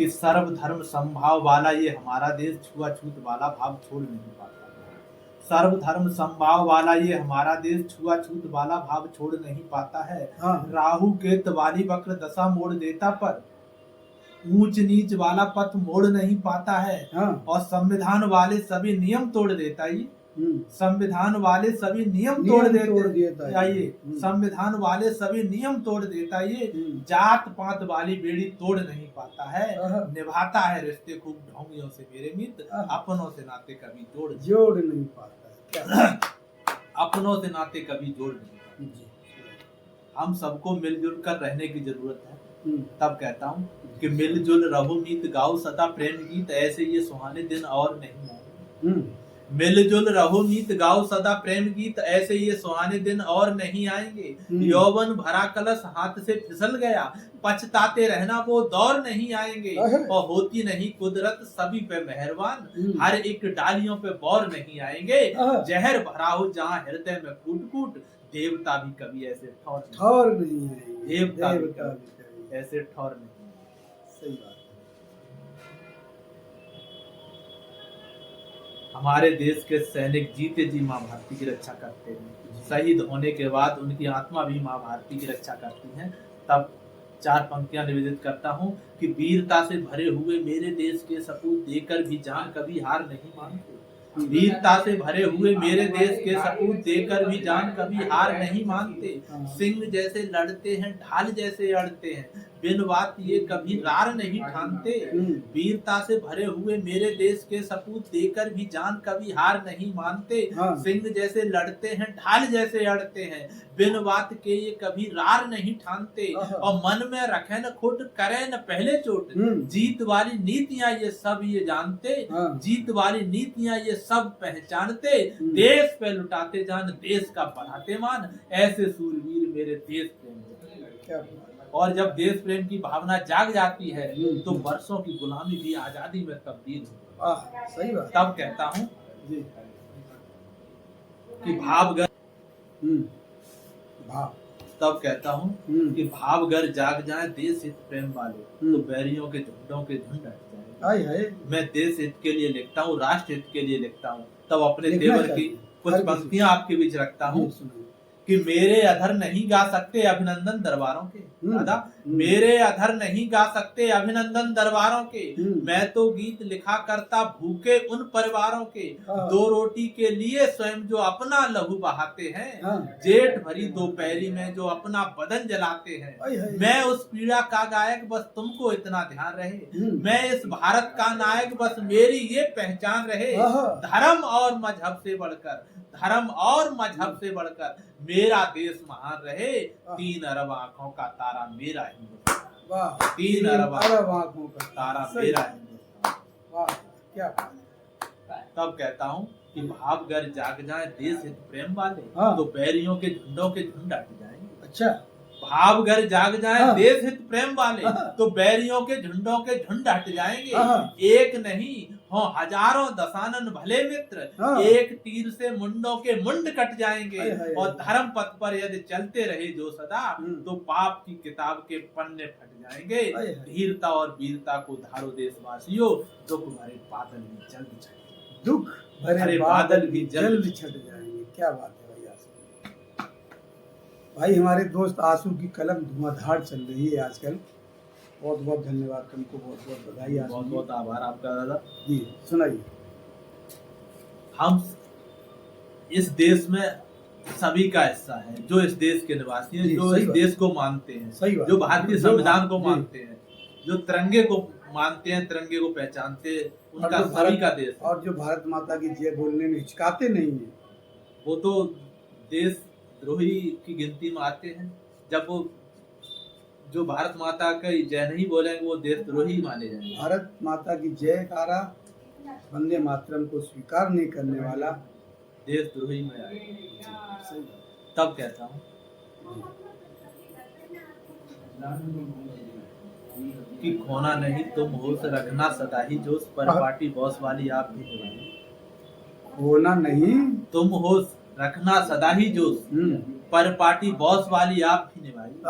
कि सर्वधर्म समभाव वाला ये हमारा देश छुआछूत वाला भाव छोड़ नहीं पाता। सर्वधर्म समभाव वाला ये हमारा देश छुआछूत वाला भाव छोड़ नहीं पाता है। राहु केत वाली वक्र दशा मोड़ देता पर ऊंच नीच वाला पथ मोड़ नहीं पाता है। और संविधान वाले सभी नियम तोड़ देता ये। संविधान वाले सभी नियम तोड़ देता ये। संविधान वाले सभी नियम तोड़ देता ये। जात पात वाली बेड़ी तोड़ नहीं पाता है। निभाता है रिश्ते खूब ढोंगियों से मेरे मित्र, अपनों से नाते कभी जोड़ नहीं पाता। अपनों से नाते कभी जोड़ नहीं पाता। हम सबको मिलजुल कर रहने की जरूरत है। तब कहता हूँ कि मिलजुल रहो मीत गाओ सदा प्रेम गीत, ऐसे ये सुहाने दिन और नहीं आएंगे। मिलजुल रहो मीत गाओ सदा प्रेम गीत, ऐसे ये सुहाने दिन और नहीं आएंगे। यौवन भरा कलश हाथ से फिसल गया, पछताते रहना वो दौर नहीं आएंगे। और होती नहीं कुदरत सभी पे मेहरबान, हर एक डालियों पे बौर नहीं आएंगे। जहर भरा हो जहाँ हृदय में कूट कूट, देवता भी कभी ऐसे ठौर नहीं आएंगे। देवता भी कभी ऐसे ठौर नहीं। सही बात। हमारे देश के सैनिक जीते जी माँ भारती की रक्षा करते हैं। शहीद होने के बाद उनकी आत्मा भी माँ भारती की रक्षा करती है। तब चार पंक्तियां निवेदित करता हूँ कि वीरता से भरे हुए मेरे देश के सपूत देकर भी जान कभी हार नहीं मानते। वीरता से भरे हुए मेरे देश के सपूत देकर भी जान कभी हार नहीं मानते। सिंह जैसे लड़ते हैं, ढाल जैसे अड़ते हैं, बिन बात ये कभी रार नहीं ठानते। वीरता से भरे हुए मेरे देश के सपूत देकर भी जान कभी हार नहीं मानते। सिंह जैसे लड़ते हैं, ढाल जैसे अड़ते हैं, बिन बात के ये कभी रार नहीं ठानते। और मन में रखे न खोट, करे न पहले चोट, जीत वाली नीतियां ये सब ये जानते। जीत वाली नीतियां ये सब पहचानते। देश पे लुटाते जान, देश का बढ़ाते मान, ऐसे सूरवीर मेरे देश प्रेम। और जब देश प्रेम की भावना जाग जाती है तो वर्षों की गुलामी भी आजादी में तब्दील होती है। सही बात। तब कहता हूँ कि तब कहता हूँ कि भावगर जाग जाए देश हित प्रेम वाले, तो बैरियों के झुंडों के झुंड हट जाए। मैं देश हित के लिए लिखता हूँ, राष्ट्र हित के लिए लिखता हूँ। तब अपने तेवर की कुछ पंक्तियां आपके बीच रखता हूँ कि मेरे अधर नहीं गा सकते अभिनंदन दरबारों के। दादा, मेरे अधर नहीं गा सकते अभिनंदन दरबारों के, मैं तो गीत लिखा करता भूखे उन परिवारों के। दो रोटी के लिए स्वयं जो अपना लहू बहाते हैं, जेठ भरी दोपहरी में जो अपना बदन जलाते हैं। मैं उस पीड़ा का गायक बस तुमको इतना ध्यान रहे, मैं इस भारत का नायक बस मेरी ये पहचान रहे। धर्म और मजहब से बढ़कर, धर्म और मजहब से बढ़कर मेरा देश महान रहे। 3 अरब आंखों का तारा मेरा हिंदुस्तान। 3 अरब आंखों का तारा मेरा हिंदुस्तान। क्या। तब कहता हूँ कि भावगर जाग जाए देश हित प्रेम वाले, तो बैरियों के झुंडों के झुंड हट जाएंगे। अच्छा। भावगर जाग जाए देश हित प्रेम वाले, तो बैरियों के झुंडों के झुंड हट जाएंगे। एक नहीं हो हजारों दशानन भले मित्र, एक तीर से मुंडों के मुंड कट जाएंगे। और धर्म पथ पर यदि चलते रहे जो सदा, तो पाप की किताब के पन्ने फट जाएंगे। धीरता और वीरता को धारो देशवासियों, दुख भरे बादल भी जल्द छट, दुख भरे बादल भी जल्द छट जाएंगे। क्या बात है भाई। हमारे दोस्त आंसू की कलम धुआंधार चल रही है आजकल। बहुत बहुत धन्यवाद तुमको, बहुत बहुत बधाई। बहुत बहुत आभार आपका दादा जी। सुनाइए। हम इस देश में सभी का हिस्सा है, जो इस देश के निवासी हैं, जो इस देश को मानते हैं, जो भारतीय संविधान को मानते हैं, जो तिरंगे को मानते हैं, तिरंगे को पहचानते हैं, उनका सभी का देश। और जो भारत माता की जय बोलने में हिचकाते नहीं है, वो तो देश द्रोही की गिनती में आते हैं। जब वो जो भारत माता का जय नहीं बोलेंगे वो देशद्रोही माने जाएंगे। भारत माता की जयकारा वंदे मातरम को स्वीकार नहीं करने वाला देशद्रोही में आएगा। तब कहता हूँ कि खोना नहीं तुम होश, रखना सदा ही जोश, परिपाटी बॉस वाली आप भी निभाएंगे। खोना नहीं तुम होश, रखना सदा ही जोश, परिपाटी बॉस वाली आप भी निभाएंगे।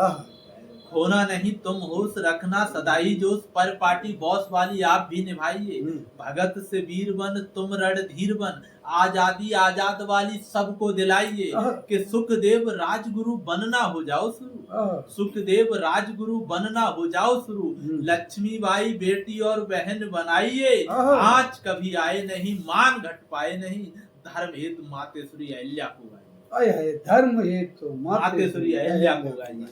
खोना नहीं तुम होश रखना सदाई जोश, पर पार्टी बॉस वाली आप भी निभाइए। भगत से वीर बन तुम रणधीर बन, आजादी आजाद वाली सबको दिलाइए। कि सुखदेव राजगुरु बनना हो जाओ शुरू, सुखदेव राजगुरु बनना हो जाओ शुरू। लक्ष्मीबाई बेटी और बहन बनाइए, आँच कभी आए नहीं मान घट पाए नहीं। धर्म हेतु मातेश्वरी अहिल्या को गाइए, धर्म हेतु मातेश्वरी अहिल्या को गाइए।